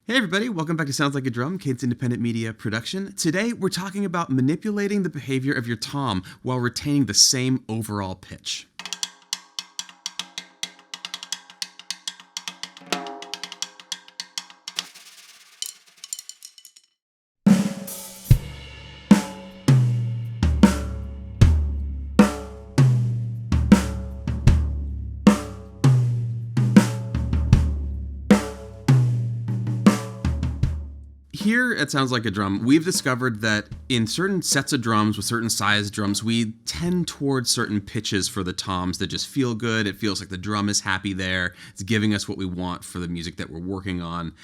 Hey everybody, welcome back to Sounds Like a Drum, Kate's independent media production. Today we're talking about manipulating the behavior of your tom while retaining the same overall pitch. Here at Sounds Like a Drum, we've discovered that in certain sets of drums with certain size drums, we tend towards certain pitches for the toms that just feel good. It feels like the drum is happy there. It's giving us what we want for the music that we're working on.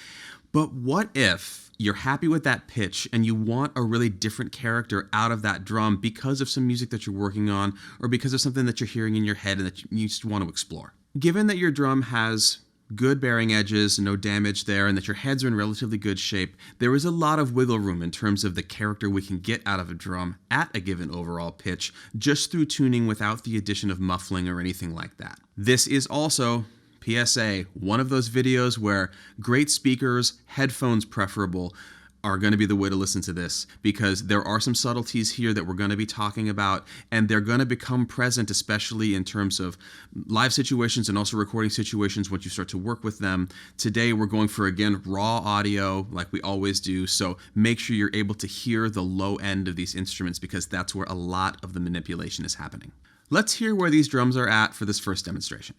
But what if you're happy with that pitch and you want a really different character out of that drum because of some music that you're working on or because of something that you're hearing in your head and that you just want to explore? Given that your drum has good bearing edges, no damage there, and that your heads are in relatively good shape, there is a lot of wiggle room in terms of the character we can get out of a drum at a given overall pitch just through tuning without the addition of muffling or anything like that. This is also, PSA, one of those videos where great speakers, headphones preferable, are going to be the way to listen to this, because there are some subtleties here that we're going to be talking about, and they're going to become present, especially in terms of live situations and also recording situations once you start to work with them. Today we're going for, again, raw audio like we always do, so make sure you're able to hear the low end of these instruments because that's where a lot of the manipulation is happening. Let's hear where these drums are at for this first demonstration.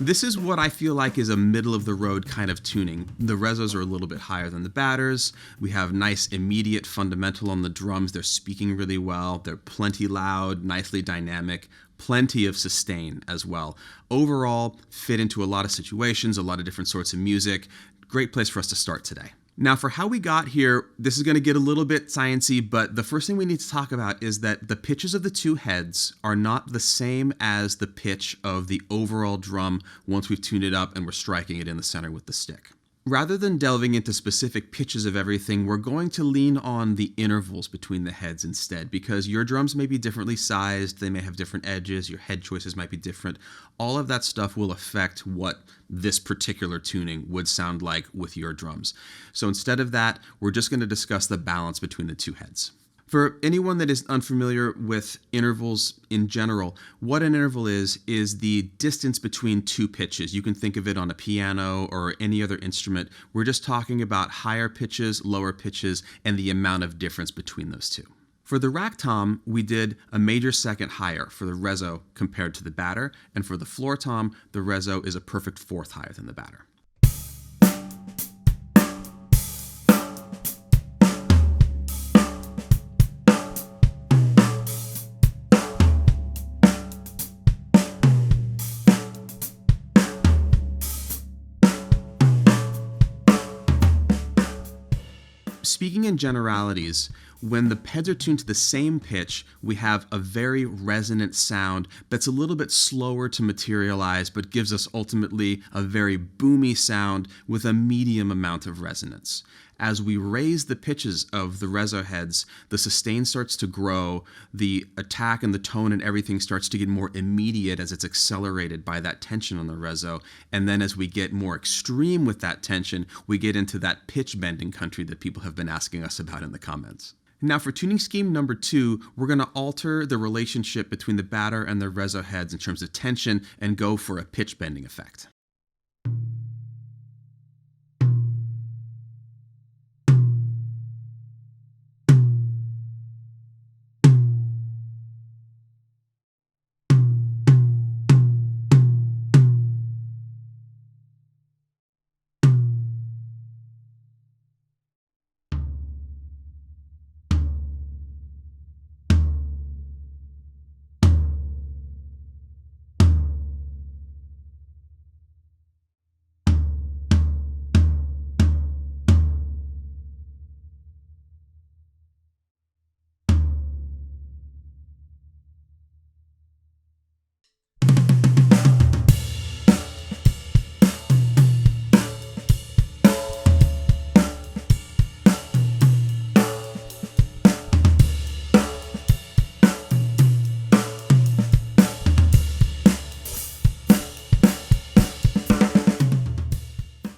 This is what I feel like is a middle-of-the-road kind of tuning. The resos are a little bit higher than the batters. We have nice immediate fundamental on the drums. They're speaking really well. They're plenty loud, nicely dynamic, plenty of sustain as well. Overall, fit into a lot of situations, a lot of different sorts of music. Great place for us to start today. Now, for how we got here, this is going to get a little bit sciencey, but the first thing we need to talk about is that the pitches of the two heads are not the same as the pitch of the overall drum once we've tuned it up and we're striking it in the center with the stick. Rather than delving into specific pitches of everything, we're going to lean on the intervals between the heads instead, because your drums may be differently sized, they may have different edges, your head choices might be different. All of that stuff will affect what this particular tuning would sound like with your drums. So instead of that, we're just going to discuss the balance between the two heads. For anyone that is unfamiliar with intervals in general, what an interval is the distance between two pitches. You can think of it on a piano or any other instrument. We're just talking about higher pitches, lower pitches, and the amount of difference between those two. For the rack tom, we did a major second higher for the reso compared to the batter, and for the floor tom, the reso is a perfect fourth higher than the batter. Speaking in generalities, when the heads are tuned to the same pitch, we have a very resonant sound that's a little bit slower to materialize, but gives us ultimately a very boomy sound with a medium amount of resonance. As we raise the pitches of the reso heads, the sustain starts to grow, the attack and the tone and everything starts to get more immediate as it's accelerated by that tension on the reso, and then as we get more extreme with that tension, we get into that pitch bending country that people have been asking us about in the comments. Now for tuning scheme number 2, we're going to alter the relationship between the batter and the reso heads in terms of tension and go for a pitch bending effect.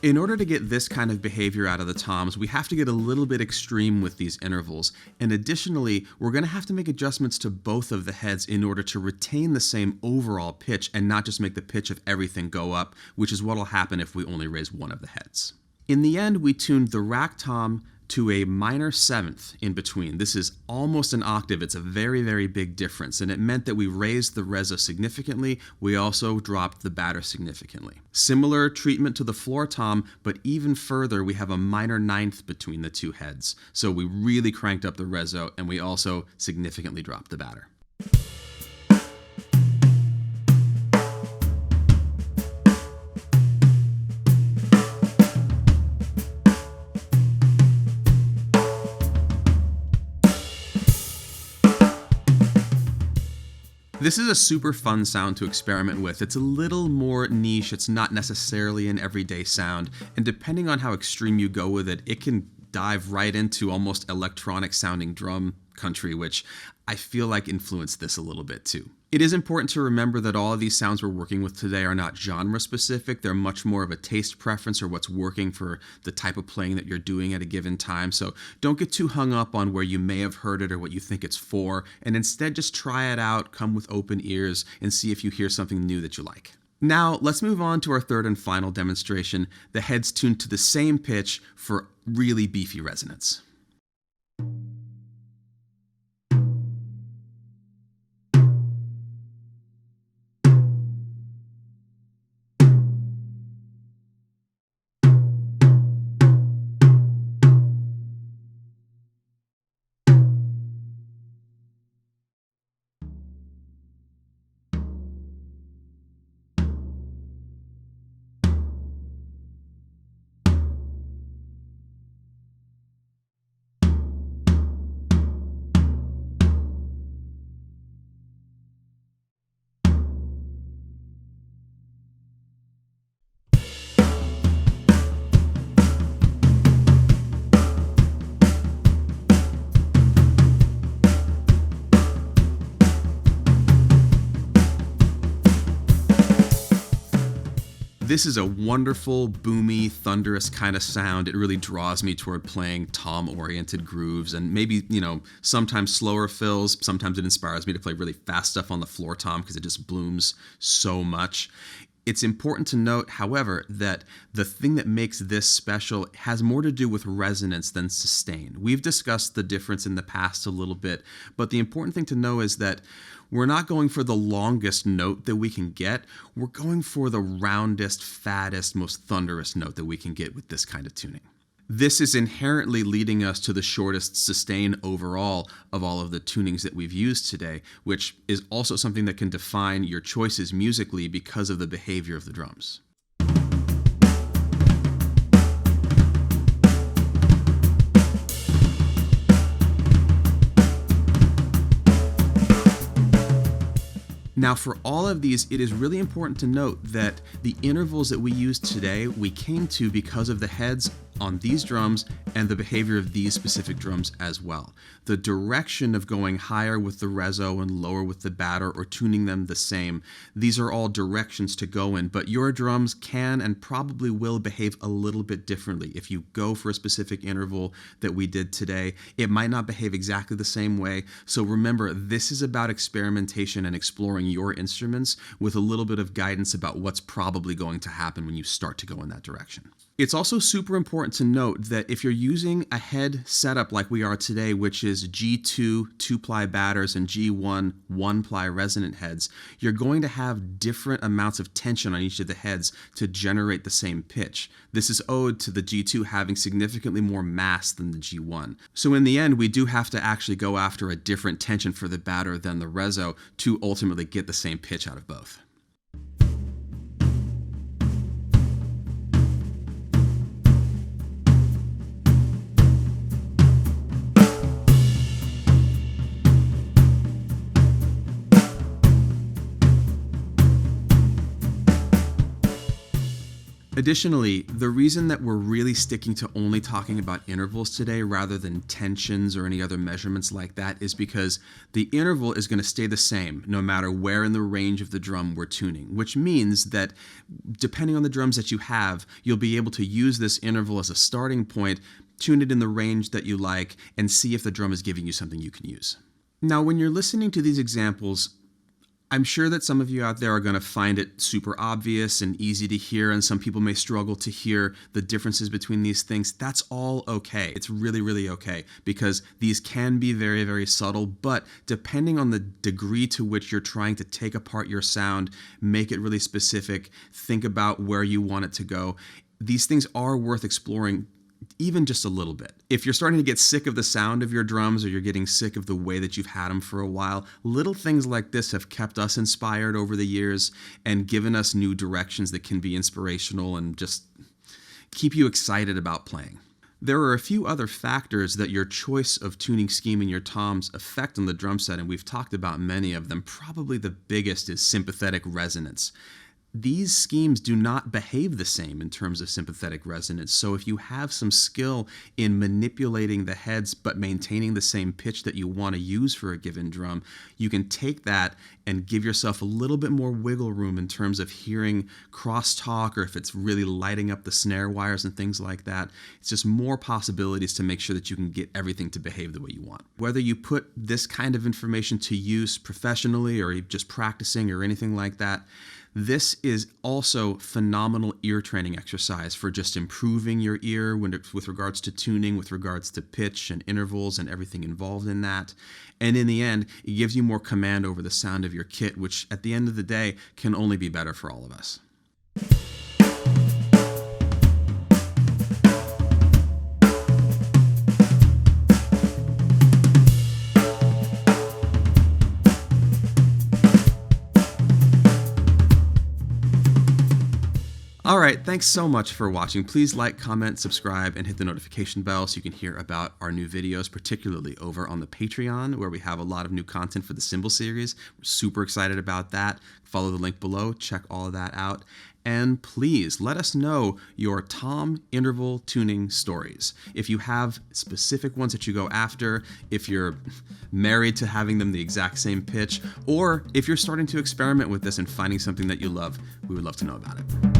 In order to get this kind of behavior out of the toms, we have to get a little bit extreme with these intervals. And additionally, we're going to have to make adjustments to both of the heads in order to retain the same overall pitch and not just make the pitch of everything go up, which is what will happen if we only raise one of the heads. In the end, we tuned the rack tom to a minor seventh in between. This is almost an octave. It's a very, very big difference, and it meant that we raised the reso significantly. We also dropped the batter significantly. Similar treatment to the floor tom, but even further, we have a minor ninth between the two heads. So we really cranked up the reso, and we also significantly dropped the batter. This is a super fun sound to experiment with. It's a little more niche, it's not necessarily an everyday sound, and depending on how extreme you go with it, it can dive right into almost electronic sounding drum country, which I feel like influenced this a little bit too. It is important to remember that all of these sounds we're working with today are not genre specific. They're much more of a taste preference or what's working for the type of playing that you're doing at a given time. So don't get too hung up on where you may have heard it or what you think it's for, and instead just try it out, come with open ears, and see if you hear something new that you like. Now, let's move on to our third and final demonstration, the heads tuned to the same pitch for really beefy resonance. This is a wonderful, boomy, thunderous kind of sound. It really draws me toward playing tom-oriented grooves and maybe, sometimes slower fills. Sometimes it inspires me to play really fast stuff on the floor tom because it just blooms so much. It's important to note, however, that the thing that makes this special has more to do with resonance than sustain. We've discussed the difference in the past a little bit, but the important thing to know is that we're not going for the longest note that we can get. We're going for the roundest, fattest, most thunderous note that we can get with this kind of tuning. This is inherently leading us to the shortest sustain overall of all of the tunings that we've used today, which is also something that can define your choices musically because of the behavior of the drums. Now, for all of these, it is really important to note that the intervals that we used today, we came to because of the heads on these drums and the behavior of these specific drums as well. The direction of going higher with the reso and lower with the batter or tuning them the same, these are all directions to go in, but your drums can and probably will behave a little bit differently. If you go for a specific interval that we did today, it might not behave exactly the same way. So remember, this is about experimentation and exploring your instruments with a little bit of guidance about what's probably going to happen when you start to go in that direction. It's also super important to note that if you're using a head setup like we are today, which is G2 2-ply batters and G1 1-ply resonant heads, you're going to have different amounts of tension on each of the heads to generate the same pitch. This is owed to the G2 having significantly more mass than the G1. So in the end, we do have to actually go after a different tension for the batter than the reso to ultimately get the same pitch out of both. Additionally, the reason that we're really sticking to only talking about intervals today rather than tensions or any other measurements like that is because the interval is going to stay the same no matter where in the range of the drum we're tuning, which means that depending on the drums that you have, you'll be able to use this interval as a starting point, tune it in the range that you like, and see if the drum is giving you something you can use. Now, when you're listening to these examples, I'm sure that some of you out there are going to find it super obvious and easy to hear, and some people may struggle to hear the differences between these things. That's all okay. It's really, really okay, because these can be very, very subtle, but depending on the degree to which you're trying to take apart your sound, make it really specific, think about where you want it to go, these things are worth exploring even just a little bit. If you're starting to get sick of the sound of your drums, or you're getting sick of the way that you've had them for a while, little things like this have kept us inspired over the years and given us new directions that can be inspirational and just keep you excited about playing. There are a few other factors that your choice of tuning scheme in your toms affect on the drum set, and we've talked about many of them. Probably the biggest is sympathetic resonance. These schemes do not behave the same in terms of sympathetic resonance, so if you have some skill in manipulating the heads but maintaining the same pitch that you want to use for a given drum, you can take that and give yourself a little bit more wiggle room in terms of hearing crosstalk, or if it's really lighting up the snare wires and things like that. It's just more possibilities to make sure that you can get everything to behave the way you want. Whether you put this kind of information to use professionally or just practicing or anything like that, this is also phenomenal ear training exercise for just improving your ear with regards to tuning, with regards to pitch and intervals and everything involved in that. And in the end, it gives you more command over the sound of your kit, which at the end of the day can only be better for all of us. All right, thanks so much for watching. Please like, comment, subscribe, and hit the notification bell so you can hear about our new videos, particularly over on the Patreon, where we have a lot of new content for the Cymbal series. We're super excited about that. Follow the link below, check all of that out. And please let us know your tom interval tuning stories. If you have specific ones that you go after, if you're married to having them the exact same pitch, or if you're starting to experiment with this and finding something that you love, we would love to know about it.